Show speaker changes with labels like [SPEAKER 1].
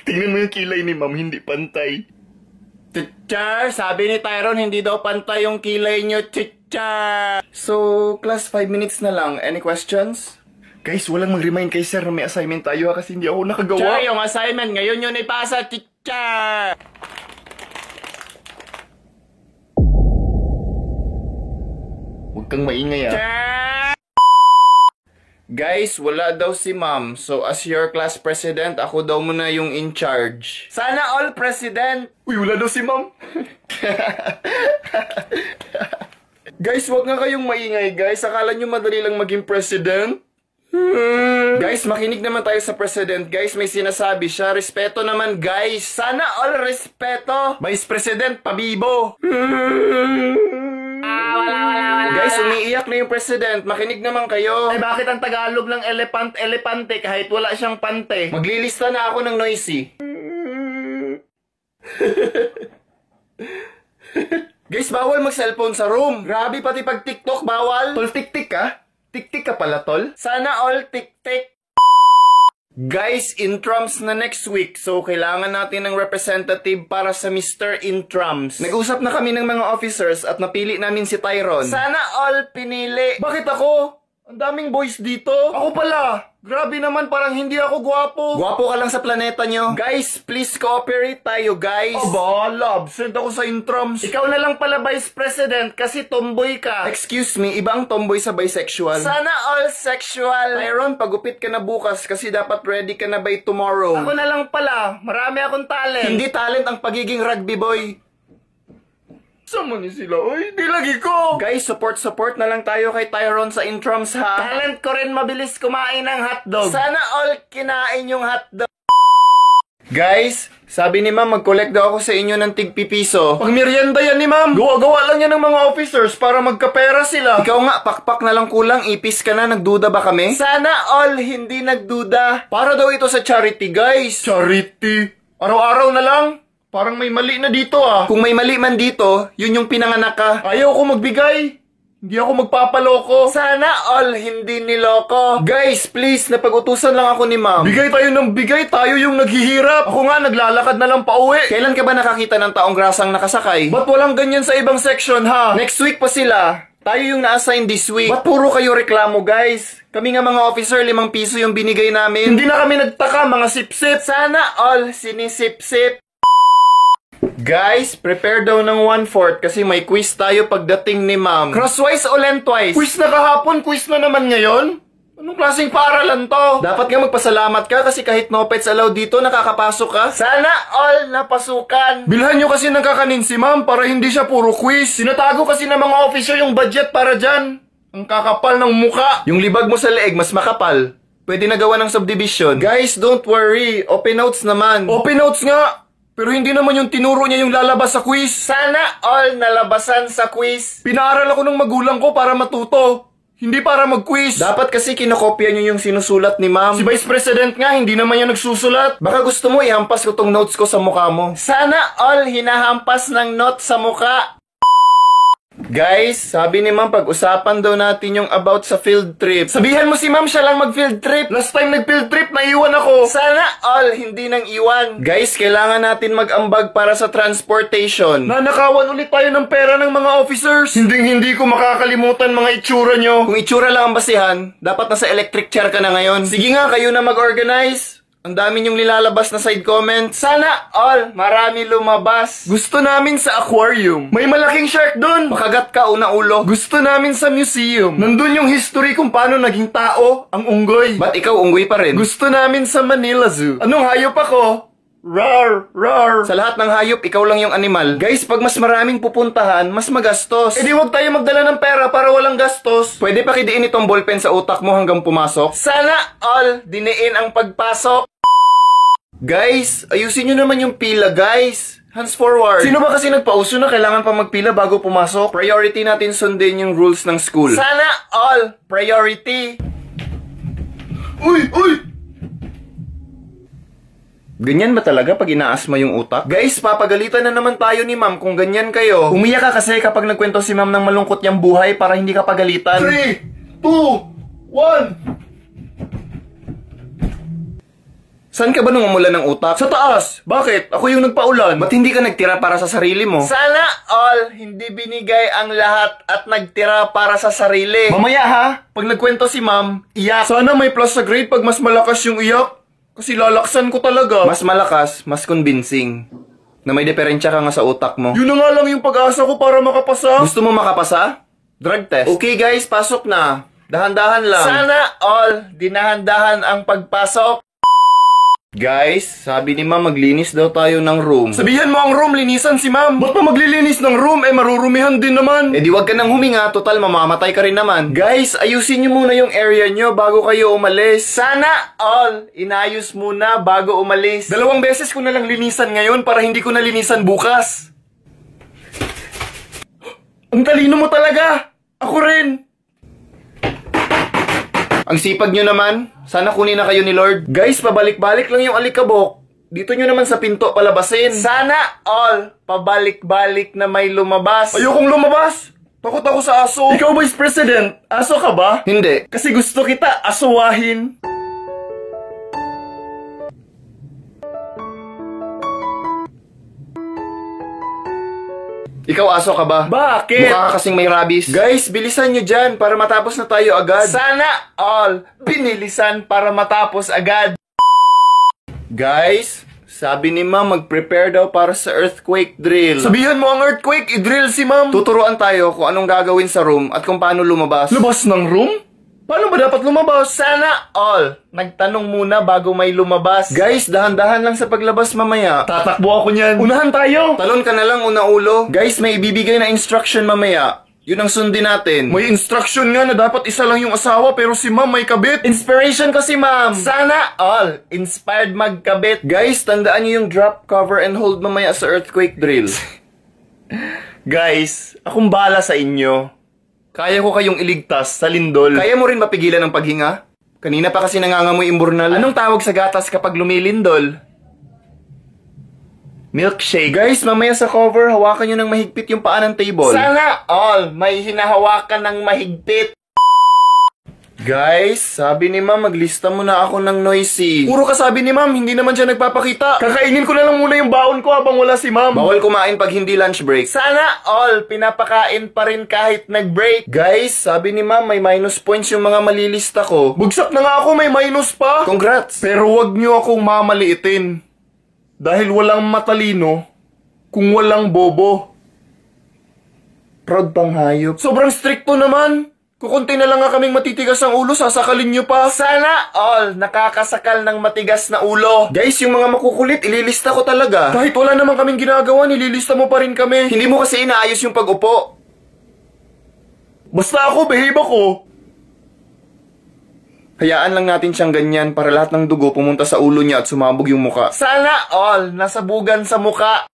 [SPEAKER 1] Tingnan mo yung kilay ni ma'am, hindi pantay.
[SPEAKER 2] Teacher, sabi ni Tyrone hindi daw pantay yung kilay nyo, teacher. So, class 5 minutes na lang. Any questions?
[SPEAKER 1] Guys, walang mag-remind kay sir na may assignment tayo kasi hindi ako nakagawa.
[SPEAKER 2] Teacher, yung assignment ngayon yun ipasa, teacher.
[SPEAKER 1] Huwag kang maingay
[SPEAKER 2] Guys, wala daw si ma'am. So, as your class president, ako daw muna yung in charge. Sana all president!
[SPEAKER 1] Uy, wala daw si ma'am.
[SPEAKER 2] Guys, wag nga kayong maingay, guys. Akala nyo madali lang maging president? Guys, makinig naman tayo sa president. Guys, may sinasabi siya. Respeto naman, guys. Sana all respeto. Vice President, pabibo. Guys, umiiyak na yung president. Makinig naman kayo. Ay, bakit ang Tagalog ng elepante kahit wala siyang pante? Maglilista na ako ng noisy. Guys, bawal mag-cellphone sa room. Grabe, pati pag TikTok, bawal.
[SPEAKER 1] Tol, tik-tik ka? Tik-tik ka pala, tol?
[SPEAKER 2] Sana all tik-tik. Guys, intrams na next week. So, kailangan natin ng representative para sa Mr. Intrams. Nag-usap na kami ng mga officers at napili namin si Tyrone. Sana all pinili. Bakit ako? Ang daming boys dito.
[SPEAKER 1] Ako pala! Grabe naman, parang hindi ako gwapo.
[SPEAKER 2] Gwapo ka lang sa planeta nyo. Guys, please cooperate tayo, guys.
[SPEAKER 1] Aba, absent ako sa intrams.
[SPEAKER 2] Ikaw na lang pala vice president kasi tomboy ka. Excuse me, iba ang tomboy sa bisexual. Sana all sexual. Tyrone, pagupit ka na bukas kasi dapat ready ka na by tomorrow.
[SPEAKER 1] Ako na lang pala, marami akong talent.
[SPEAKER 2] Hindi talent ang pagiging rugby boy.
[SPEAKER 1] Sama ni sila, uy, di lagi ko.
[SPEAKER 2] Guys, support na lang tayo kay Tyrone sa intrams ha. Talent ko rin mabilis kumain ng hotdog. Sana all kinain yung hotdog. Guys, sabi ni ma'am mag-collect daw ako sa inyo ng tig-pipiso.
[SPEAKER 1] Pag merienda yan ni ma'am. Gawa-gawa lang yan ng mga officers para magkapera sila.
[SPEAKER 2] Ikaw nga, pakpak na lang kulang, ipis ka na, nagduda ba kami? Sana all hindi nagduda. Para daw ito sa charity, guys.
[SPEAKER 1] Charity? Araw-araw na lang? Parang may mali na dito ah.
[SPEAKER 2] Kung may mali man dito, yun yung pinanganak ka.
[SPEAKER 1] Ayaw ko magbigay. Hindi ako magpapaloko.
[SPEAKER 2] Sana all hindi niloko. Guys, please, napag-utusan lang ako ni ma'am.
[SPEAKER 1] Bigay tayo ng bigay, tayo yung naghihirap. Ako nga, naglalakad na lang pauwi.
[SPEAKER 2] Kailan ka ba nakakita ng taong grasang nakasakay?
[SPEAKER 1] Ba't walang ganyan sa ibang section ha?
[SPEAKER 2] Next week pa sila. Tayo yung na-assign this week. Ba't puro kayo reklamo, guys? Kami nga mga officer, 5 piso yung binigay namin.
[SPEAKER 1] Hindi na kami nagtaka, mga sip-sip.
[SPEAKER 2] Sana all sinisip-sip. Guys, prepare daw ng 1/4 kasi may quiz tayo pagdating ni ma'am. Crosswise o lengthwise?
[SPEAKER 1] Quiz na kahapon, quiz na naman ngayon? Anong klaseng paaralan to?
[SPEAKER 2] Dapat nga magpasalamat ka kasi kahit no pets allowed dito, nakakapasok ka. Sana all napasukan.
[SPEAKER 1] Bilhan nyo kasi ng kakanin si ma'am para hindi siya puro quiz. Sinatago kasi ng mga officer yung budget para dyan. Ang kakapal ng muka.
[SPEAKER 2] Yung libag mo sa leeg mas makapal. Pwede na gawa ng subdivision. Guys, don't worry. Open notes naman.
[SPEAKER 1] Open notes nga. Pero hindi naman yung tinuro niya yung lalabas sa quiz.
[SPEAKER 2] Sana all nalabasan sa quiz.
[SPEAKER 1] Pinaaral ako ng magulang ko para matuto. Hindi para mag-quiz.
[SPEAKER 2] Dapat kasi kinokopya niyo yung sinusulat ni ma'am.
[SPEAKER 1] Si Vice President nga, hindi naman yan nagsusulat.
[SPEAKER 2] Baka gusto mo ihampas ko tong notes ko sa mukha mo. Sana all hinahampas ng notes sa mukha. Guys, sabi ni ma'am pag-usapan daw natin yung about sa field trip.
[SPEAKER 1] Sabihan mo si ma'am siya lang mag-field trip. Last time nag-field trip, naiwan ako.
[SPEAKER 2] Sana all hindi nang iwan. Guys, kailangan natin mag-ambag para sa transportation.
[SPEAKER 1] Nanakawan ulit tayo ng pera ng mga officers. Hindi ko makakalimutan mga itsura nyo.
[SPEAKER 2] Kung itsura lang ang basihan, dapat nasa electric chair ka na ngayon. Sige nga, kayo na mag-organize. Ang dami niyong nilalabas na side comment. Sana all marami lumabas.
[SPEAKER 1] Gusto namin sa aquarium. May malaking shark dun.
[SPEAKER 2] Makagat ka una ulo.
[SPEAKER 1] Gusto namin sa museum. Nandun yung history kung paano naging tao ang unggoy.
[SPEAKER 2] Ba't ikaw unggoy pa rin?
[SPEAKER 1] Gusto namin sa Manila Zoo. Anong hayop ako? Rar, rar.
[SPEAKER 2] Sa lahat ng hayop, ikaw lang yung animal. Guys, pag mas maraming pupuntahan, mas magastos.
[SPEAKER 1] Eh di wag tayo magdala ng pera para walang gastos.
[SPEAKER 2] Pwede pa kidiin itong ballpen sa utak mo hanggang pumasok? Sana all diniin ang pagpasok. Guys, ayusin nyo naman yung pila, guys. Hands forward.
[SPEAKER 1] Sino ba kasi nagpauso na kailangan pa magpila bago pumasok?
[SPEAKER 2] Priority natin sundin yung rules ng school. Sana all priority.
[SPEAKER 1] Uy! Uy!
[SPEAKER 2] Ganyan ba talaga pag inaasma yung utak? Guys, papagalitan na naman tayo ni ma'am kung ganyan kayo. Umiyak ka kasi kapag nagkwento si ma'am ng malungkot niyang buhay para hindi ka pagalitan.
[SPEAKER 1] 3, 2, 1.
[SPEAKER 2] Saan ka ba nung umulan ng utak?
[SPEAKER 1] Sa taas! Bakit? Ako yung nagpaulan.
[SPEAKER 2] Ba't hindi ka nagtira para sa sarili mo?
[SPEAKER 1] Sana all hindi binigay ang lahat at nagtira para sa sarili.
[SPEAKER 2] Mamaya ha, pag nagkwento si ma'am, iyak.
[SPEAKER 1] Sana may plus sa grade pag mas malakas yung iyak. Kasi lalaksan ko talaga.
[SPEAKER 2] Mas malakas, mas convincing. Na may diferensya ka nga sa utak mo.
[SPEAKER 1] Yun na nga lang yung pag-asa ko para makapasa.
[SPEAKER 2] Gusto mo makapasa? Drug test. Okay guys, pasok na. Dahan-dahan lang.
[SPEAKER 1] Sana all dinahan-dahan ang pagpasok.
[SPEAKER 2] Guys, sabi ni ma'am maglinis daw tayo ng room.
[SPEAKER 1] Sabihan mo ang room, linisan si ma'am. Ba't pa maglilinis ng room? Marurumihan din naman.
[SPEAKER 2] Eh di wag ka nang huminga, total mamamatay ka rin naman. Guys, ayusin nyo muna yung area nyo bago kayo umalis.
[SPEAKER 1] Sana all inayos muna bago umalis.
[SPEAKER 2] 2 beses ko na lang linisan ngayon para hindi ko na linisan bukas.
[SPEAKER 1] Ang talino mo talaga. Ako rin.
[SPEAKER 2] Ang sipag nyo naman, sana kunin na kayo ni Lord. Guys, pabalik-balik lang yung alikabok. Dito nyo naman sa pinto palabasin.
[SPEAKER 1] Sana all pabalik-balik na may lumabas.
[SPEAKER 2] Ayokong lumabas. Takot ako sa aso.
[SPEAKER 1] Ikaw, Vice President, aso ka ba?
[SPEAKER 2] Hindi.
[SPEAKER 1] Kasi gusto kita asuwahin.
[SPEAKER 2] Ikaw aso ka ba?
[SPEAKER 1] Bakit?
[SPEAKER 2] Mukha ka kasing may rabies. Guys, bilisan nyo dyan para matapos na tayo agad.
[SPEAKER 1] Sana all binilisan para matapos agad.
[SPEAKER 2] Guys, sabi ni ma'am mag-prepare daw para sa earthquake drill.
[SPEAKER 1] Sabihan mo ang earthquake, i-drill si ma'am.
[SPEAKER 2] Tuturuan tayo kung anong gagawin sa room at kung paano lumabas.
[SPEAKER 1] Labas ng room? Paano ba dapat lumabas? Sana all nagtanong muna bago may lumabas.
[SPEAKER 2] Guys, dahan-dahan lang sa paglabas mamaya.
[SPEAKER 1] Tatakbo ako niyan. Unahan tayo.
[SPEAKER 2] Talon ka na lang una ulo. Guys, may ibibigay na instruction mamaya. Yun ang sundin natin.
[SPEAKER 1] May instruction nga na dapat isa lang yung asawa pero si ma'am may kabit.
[SPEAKER 2] Inspiration ko si ma'am.
[SPEAKER 1] Sana all inspired magkabit.
[SPEAKER 2] Guys, tandaan niyo yung drop, cover, and hold mamaya sa earthquake drill.
[SPEAKER 1] Guys, akong bala sa inyo. Kaya ko kayong iligtas sa lindol.
[SPEAKER 2] Kaya mo rin mapigilan ang paghinga? Kanina pa kasi nangangamoy imburnal. Anong tawag sa gatas kapag lumilindol?
[SPEAKER 1] Milkshake.
[SPEAKER 2] Guys, mamaya sa cover, hawakan nyo ng mahigpit yung paa ng table.
[SPEAKER 1] Sana all may hinahawakan ng mahigpit.
[SPEAKER 2] Guys, sabi ni ma'am, maglista muna ako ng noisy.
[SPEAKER 1] Puro ka sabi ni ma'am, hindi naman siya nagpapakita. Kakainin ko na lang muna yung baon ko habang wala si ma'am.
[SPEAKER 2] Bawal kumain pag hindi lunch break.
[SPEAKER 1] Sana all pinapakain pa rin kahit nag-break.
[SPEAKER 2] Guys, sabi ni ma'am, may minus points yung mga malilista ko.
[SPEAKER 1] Bugsak na nga ako, may minus pa.
[SPEAKER 2] Congrats!
[SPEAKER 1] Pero wag nyo akong mamaliitin. Dahil walang matalino kung walang bobo.
[SPEAKER 2] Proud pang hayop.
[SPEAKER 1] Sobrang stricto naman. Kukunti na lang nga kaming matitigas ang ulo, sasakalin nyo pa. Sana all nakakasakal ng matigas na ulo.
[SPEAKER 2] Guys, yung mga makukulit, ililista ko talaga.
[SPEAKER 1] Kahit wala naman kaming ginagawa, nililista mo pa rin kami.
[SPEAKER 2] Hindi mo kasi inaayos yung pag-upo.
[SPEAKER 1] Basta ako, behave ako.
[SPEAKER 2] Hayaan lang natin siyang ganyan para lahat ng dugo pumunta sa ulo niya at sumabog yung muka.
[SPEAKER 1] Sana all nasabugan sa muka.